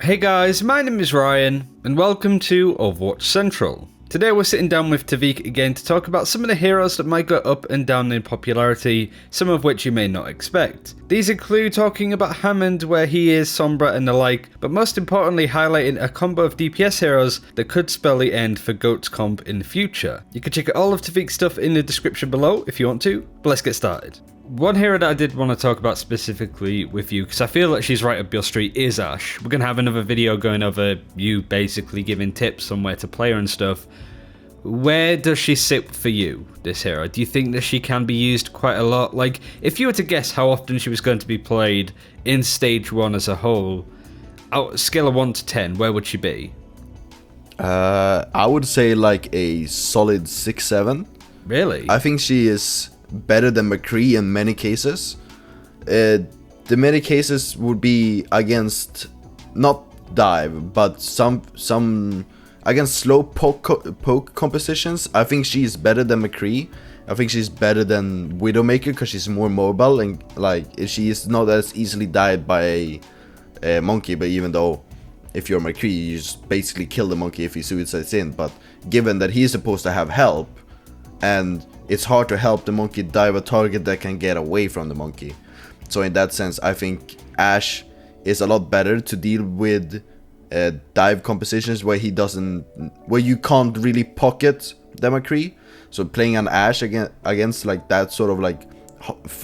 Hey guys, my name is Ryan, and welcome to Overwatch Central. Today we're sitting down with Tavik again to talk about some of the heroes that might go up and down in popularity, some of which you may not expect. These include talking about Hammond, where he is, Sombra and the like, but most importantly highlighting a combo of DPS heroes that could spell the end for GOAT's comp in the future. You can check out all of Tavik's stuff in the description below if you want to, but let's get started. One hero that I did want to talk about specifically with you, because I feel that she's right up your street, is Ashe. We're going to have another video going over you basically giving tips on where to play her and stuff. Where does she sit for you, this hero? Do you think that she can be used quite a lot? Like, if you were to guess how often she was going to be played in Stage 1 as a whole, scale of 1 to 10, where would she be? I would say like a solid 6-7. Really? I think she is better than McCree in many cases. The many cases would be against not dive, but some against slow poke compositions. I think she's better than McCree. I think she's better than Widowmaker because she's more mobile and like she is not as easily died by a monkey. But even though if you're McCree, you just basically kill the monkey if he suicides in. But given that he's supposed to have help, and it's hard to help the monkey dive a target that can get away from the monkey. So in that sense, I think Ashe is a lot better to deal with dive compositions where you can't really pocket the McCree. So playing an Ashe against like that sort of like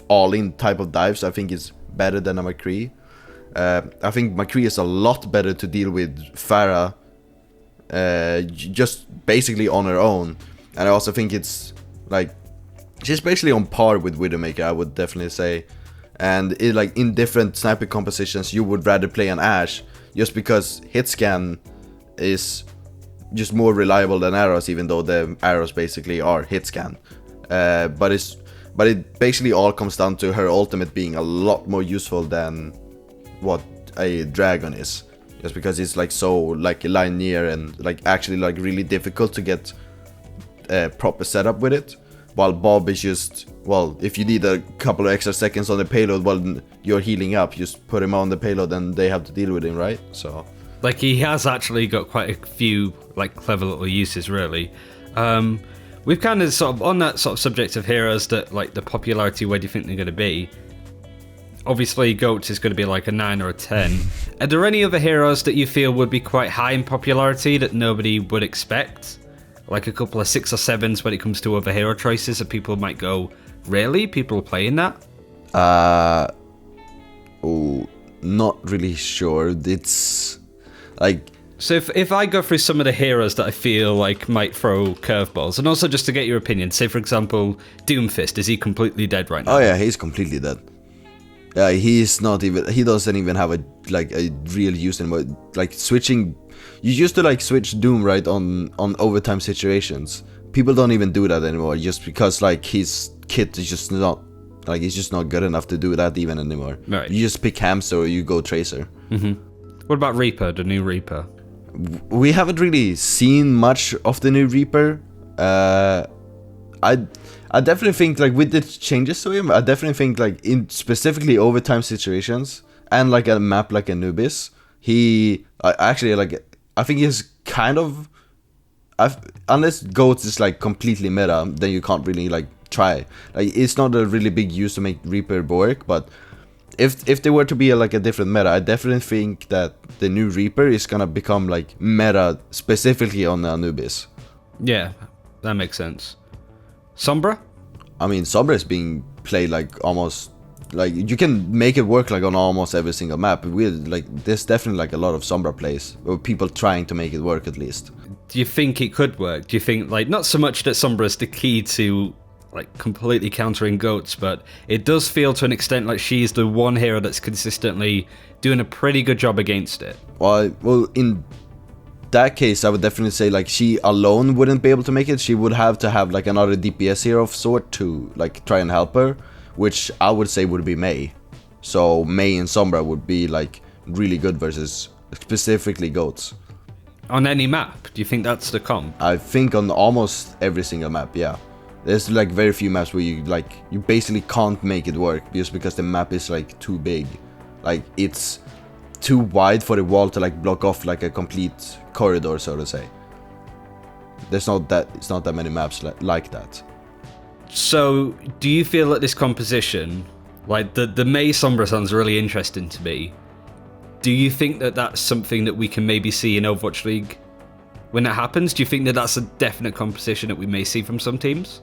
all-in type of dives, I think is better than a McCree. I think McCree is a lot better to deal with Pharah, just basically on her own. And I also think it's like she's basically on par with Widowmaker, I would definitely say. And like in different sniper compositions, you would rather play an Ashe just because hit scan is just more reliable than arrows, even though the arrows basically are hit scan. But it basically all comes down to her ultimate being a lot more useful than what a dragon is, just because it's like so like linear and like actually like really difficult to get proper setup with it, while Bob is just, well, if you need a couple of extra seconds on the payload while you're healing up, just put him on the payload and they have to deal with him, right? So like he has actually got quite a few like clever little uses, really. We've kind of sort of on that sort of subject of heroes that like the popularity, where do you think they're going to be? Obviously GOAT is going to be like a 9 or a 10. Are there any other heroes that you feel would be quite high in popularity that nobody would expect? Like a couple of 6 or 7s when it comes to other hero choices that people might go, really? People are playing that? Not really sure. It's like... So if I go through some of the heroes that I feel like might throw curveballs, and also just to get your opinion, say for example, Doomfist, is he completely dead right now? Oh yeah, he's completely dead. Yeah, he doesn't even have a real use anymore. Like switching, you used to like switch Doom right on overtime situations. People don't even do that anymore, just because like his kit is just not like, it's just not good enough to do that even anymore. Right. You just pick Hamster or you go Tracer. Mm-hmm. What about Reaper, the new Reaper? We haven't really seen much of the new Reaper. I definitely think like with the changes to him, I definitely think like in specifically overtime situations and like a map like Anubis, I think he's kind of, unless GOAT is like completely meta, then you can't really like try. Like it's not a really big use to make Reaper work, but if there were to be like a different meta, I definitely think that the new Reaper is gonna become like meta specifically on Anubis. Yeah, that makes sense. Sombra? I mean, Sombra is being played like almost like you can make it work like on almost every single map. There's definitely like a lot of Sombra plays, or people trying to make it work at least. Do you think it could work? Do you think like not so much that Sombra is the key to like completely countering GOATs, but it does feel to an extent like she's the one hero that's consistently doing a pretty good job against it? Well, in that case, I would definitely say like she alone wouldn't be able to make it. She would have to have like another DPS hero of sort to like try and help her, which I would say would be Mei. So Mei and Sombra would be like really good versus specifically GOATs. On any map? Do you think that's the comp? I think on almost every single map, yeah. There's like very few maps where you basically can't make it work just because the map is like too big. Like it's too wide for the wall to like block off like a complete corridor, so to say. It's not that many maps like that. So, do you feel that this composition, like the Mei Sombra sounds really interesting to me. Do you think that that's something that we can maybe see in Overwatch League when it happens? Do you think that that's a definite composition that we may see from some teams?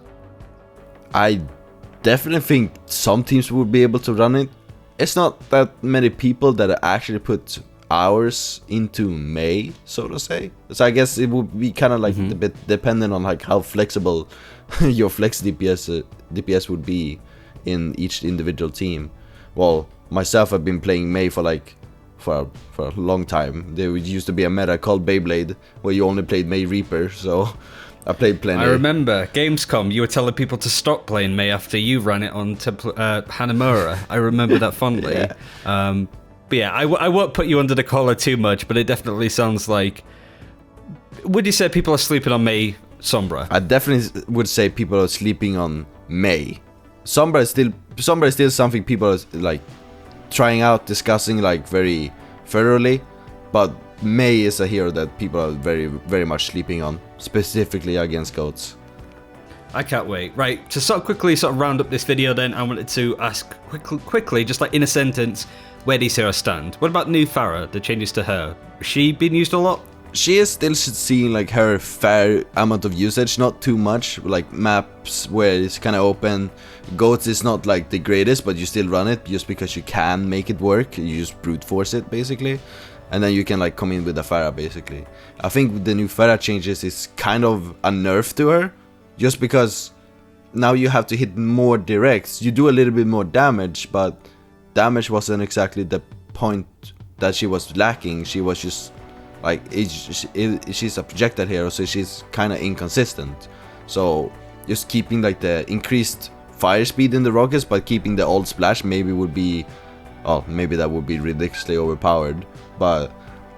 I definitely think some teams would be able to run it. It's not that many people that actually put hours into Mei, so to say. So I guess it would be kind of like a bit dependent on like how flexible your flex DPS would be in each individual team. Well, myself, I've been playing Mei for a long time. There used to be a meta called Beyblade where you only played Mei Reaper, so I played plenty. I remember Gamescom, you were telling people to stop playing Mei after you ran it on to Hanamura. I remember that fondly. Yeah. But yeah, I won't put you under the collar too much, but it definitely sounds like... Would you say people are sleeping on Mei Sombra? I definitely would say people are sleeping on Mei. Sombra is still something people are like trying out, discussing like very thoroughly, but Mei is a hero that people are very, very much sleeping on, specifically against goats. I can't wait. Right, to quickly round up this video then, I wanted to ask quickly, just like in a sentence, where these heroes stand. What about new Farah, the changes to her? Has she been used a lot? She is still seeing like her fair amount of usage, not too much, like maps where it's kind of open. Goats is not like the greatest, but you still run it just because you can make it work. You just brute force it basically, and then you can like come in with a Farah basically. I think the new Farah changes is kind of a nerf to her, just because now you have to hit more directs. You do a little bit more damage, but damage wasn't exactly the point that she was lacking. She was just like, she's a projectile hero, so she's kind of inconsistent. So just keeping like the increased fire speed in the rockets, but keeping the old splash maybe would be, oh, maybe that would be ridiculously overpowered. But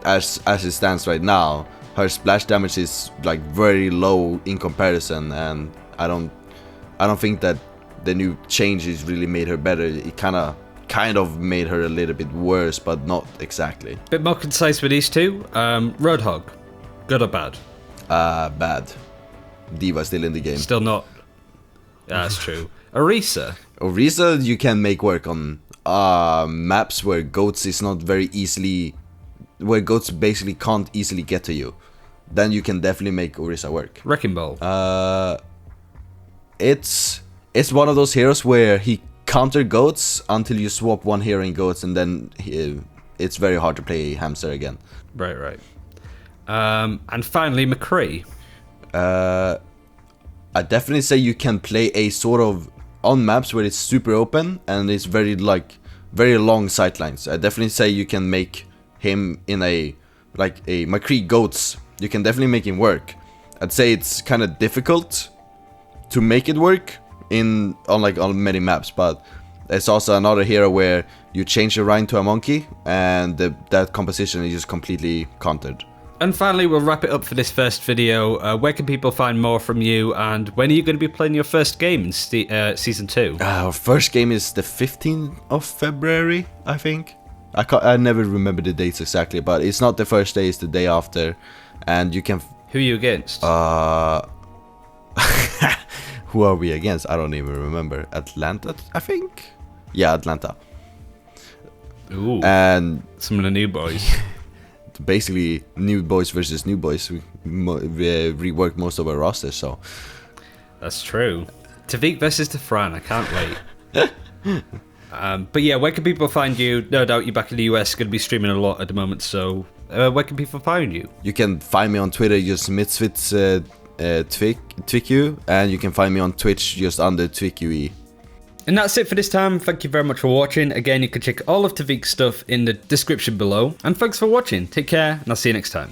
as it stands right now, her splash damage is like very low in comparison, and I don't think that the new changes really made her better. It kind of made her a little bit worse, but not exactly. Bit more concise with these two. Roadhog, good or bad? Bad. D.Va still in the game. Still not. Yeah, that's true. Orisa, you can make work on maps where goats is not very easily, where goats basically can't easily get to you. Then you can definitely make Orisa work. Wrecking Ball. It's one of those heroes where he counter goats until you swap one hero in goats, and then it's very hard to play hamster again. Right. And finally, McCree. I definitely say you can play a sort of on maps where it's super open and it's very long sightlines. I definitely say you can make him in a McCree goats. You can definitely make him work. I'd say it's kind of difficult to make it work on many maps, but it's also another hero where you change your Rhine to a monkey and that composition is just completely countered. And finally, we'll wrap it up for this first video. Where can people find more from you, and when are you going to be playing your first game in Season 2? Our first game is the 15th of February, I think. I never remember the dates exactly, but it's not the first day, it's the day after. And you can... Who are you against? Who are we against? I don't even remember. Atlanta, I think? Yeah, Atlanta. Ooh, and some of the new boys. Basically, new boys versus new boys. We reworked most of our roster, so... That's true. Tavik versus Defran, I can't wait. But yeah, where can people find you? No doubt you're back in the US, going to be streaming a lot at the moment, so where can people find you? You can find me on Twitter, just Misfits Twiku, and you can find me on Twitch just under TwikUE. And that's it for this time. Thank you very much for watching. Again, you can check all of Tavik's stuff in the description below. And thanks for watching. Take care, and I'll see you next time.